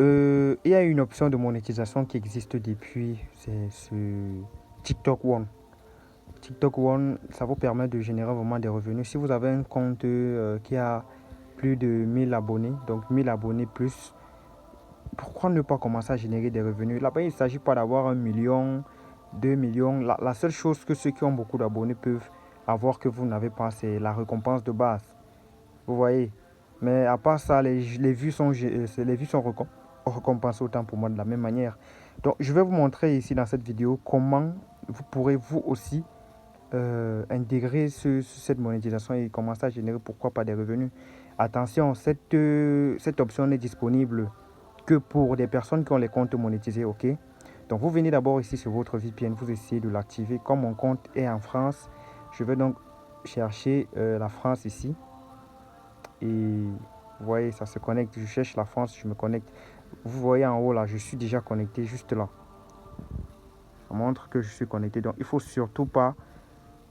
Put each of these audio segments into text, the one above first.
Il y a une option de monétisation qui existe depuis, c'est ce TikTok One. TikTok One, ça vous permet de générer vraiment des revenus. Si vous avez un compte qui a plus de 1000 abonnés, donc 1000 abonnés plus, pourquoi ne pas commencer à générer des revenus? Là-bas, il ne s'agit pas d'avoir 1 million, 2 millions. La seule chose que ceux qui ont beaucoup d'abonnés peuvent avoir que vous n'avez pas, c'est la récompense de base. Vous voyez? Mais à part ça, les vues sont récompensées autant pour moi de la même manière. Donc, je vais vous montrer ici dans cette vidéo comment vous pourrez vous aussi intégrer cette monétisation et commencer à générer pourquoi pas des revenus. Attention, cette option n'est disponible que pour des personnes qui ont les comptes monétisés, ok? Donc vous venez d'abord ici sur votre VPN, vous essayez de l'activer. Comme mon compte est en France, je vais donc chercher la France ici. Et vous voyez, ça se connecte. Je cherche la France, je me connecte. Vous voyez en haut là, je suis déjà connecté juste là. Ça montre que je suis connecté. Donc il ne faut surtout pas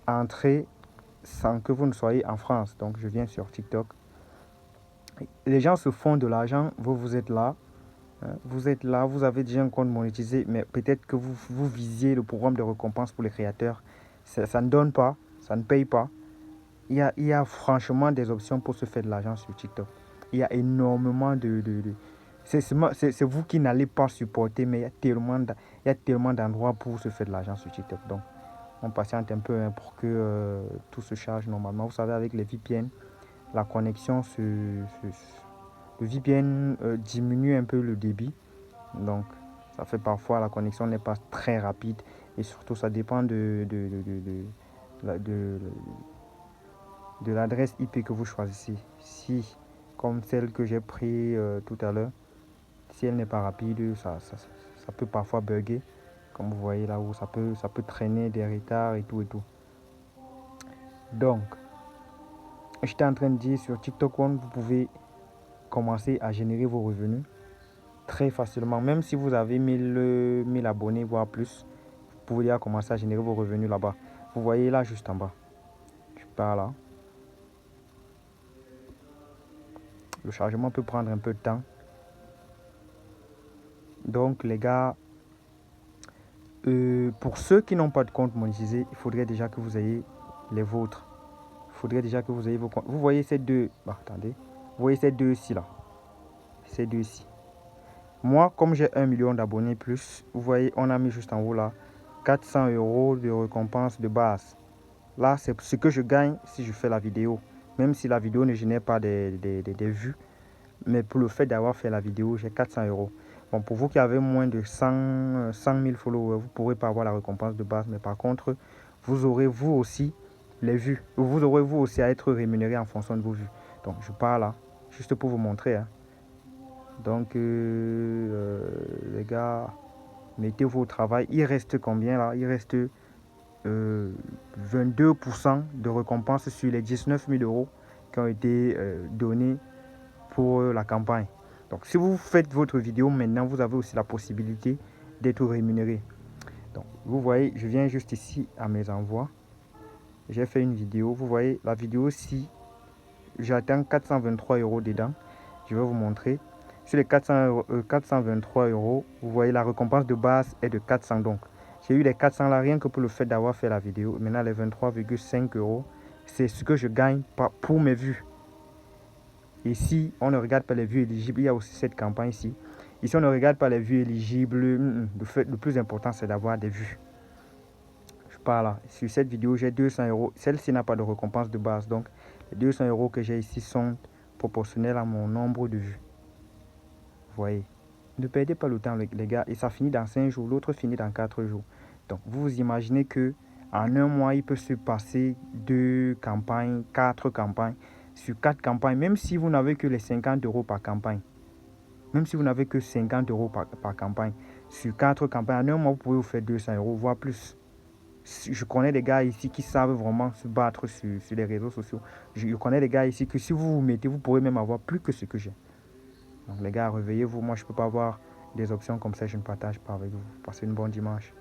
entrer sans que vous ne soyez en France. Donc je viens sur TikTok. Les gens se font de l'argent, vous êtes là. Vous êtes là, vous avez déjà un compte monétisé, mais peut-être que vous visiez le programme de récompense pour les créateurs. Ça ne donne pas, ça ne paye pas. Il y a franchement des options pour se faire de l'argent sur TikTok. Il y a énormément c'est vous qui n'allez pas supporter, mais il y a tellement d'endroits pour se faire de l'argent sur TikTok. Donc, on patiente un peu pour que tout se charge normalement. Vous savez, avec les VPN, la connexion le VPN diminue un peu le débit. Donc, ça fait parfois la connexion n'est pas très rapide. Et surtout, ça dépend de l'adresse IP que vous choisissez. Si, comme celle que j'ai pris tout à l'heure, si elle n'est pas rapide, ça peut parfois bugger. Comme vous voyez là où ça peut traîner des retards et tout et tout. Donc, j'étais en train de dire sur TikTok One, vous pouvez commencer à générer vos revenus très facilement. Même si vous avez 1000 abonnés, voire plus, vous pouvez déjà commencer à générer vos revenus là-bas. Vous voyez là, juste en bas. Je pars là. Le chargement peut prendre un peu de temps. Donc, les gars, pour ceux qui n'ont pas de compte monétisé, il faudrait déjà que vous ayez les vôtres. Il faudrait déjà que vous ayez vos comptes. Vous voyez ces deux. Attendez. Vous voyez ces deux ici là. Ces deux ici. Moi, comme j'ai 1 million d'abonnés plus, vous voyez, on a mis juste en haut là 400 € de récompense de base. Là, c'est ce que je gagne si je fais la vidéo. Même si la vidéo ne génère pas des vues. Mais pour le fait d'avoir fait la vidéo, j'ai 400 €. Bon, pour vous qui avez moins de 100 000 followers, vous ne pourrez pas avoir la récompense de base. Mais par contre, vous aurez vous aussi les vues. Vous aurez vous aussi à être rémunéré en fonction de vos vues. Donc, je pars là, juste pour vous montrer. Hein. Donc, les gars, mettez-vous au travail. Il reste combien là? Il reste 22% de récompense sur les 19 000 € qui ont été donnés pour la campagne. Donc, si vous faites votre vidéo maintenant, vous avez aussi la possibilité d'être rémunéré. Donc, vous voyez, je viens juste ici à mes envois. J'ai fait une vidéo. Vous voyez, la vidéo, si j'atteins 423 € dedans, je vais vous montrer. Sur les 423 €, vous voyez, la récompense de base est de 400. Donc, j'ai eu les 400 là rien que pour le fait d'avoir fait la vidéo. Maintenant, les 23,5 €, c'est ce que je gagne pour mes vues. Ici, on ne regarde pas les vues éligibles. Il y a aussi cette campagne ici. Ici, on ne regarde pas les vues éligibles. Le plus important, c'est d'avoir des vues. Je pars là. Sur cette vidéo, j'ai 200 €. Celle-ci n'a pas de récompense de base. Donc, les 200 € que j'ai ici sont proportionnels à mon nombre de vues. Vous voyez. Ne perdez pas le temps, les gars. Et ça finit dans 5 jours. L'autre finit dans 4 jours. Donc, vous imaginez que en un mois, il peut se passer 2 campagnes, 4 campagnes. Sur 4 campagnes, même si vous n'avez que les 50 € par campagne, même si vous n'avez que 50 € par campagne, sur 4 campagnes, en un mois, vous pouvez vous faire 200 €, voire plus. Je connais des gars ici qui savent vraiment se battre sur les réseaux sociaux. Je connais des gars ici que si vous vous mettez, vous pourrez même avoir plus que ce que j'ai. Donc les gars, réveillez-vous. Moi, je ne peux pas avoir des options comme ça, je ne partage pas avec vous. Passez une bonne dimanche.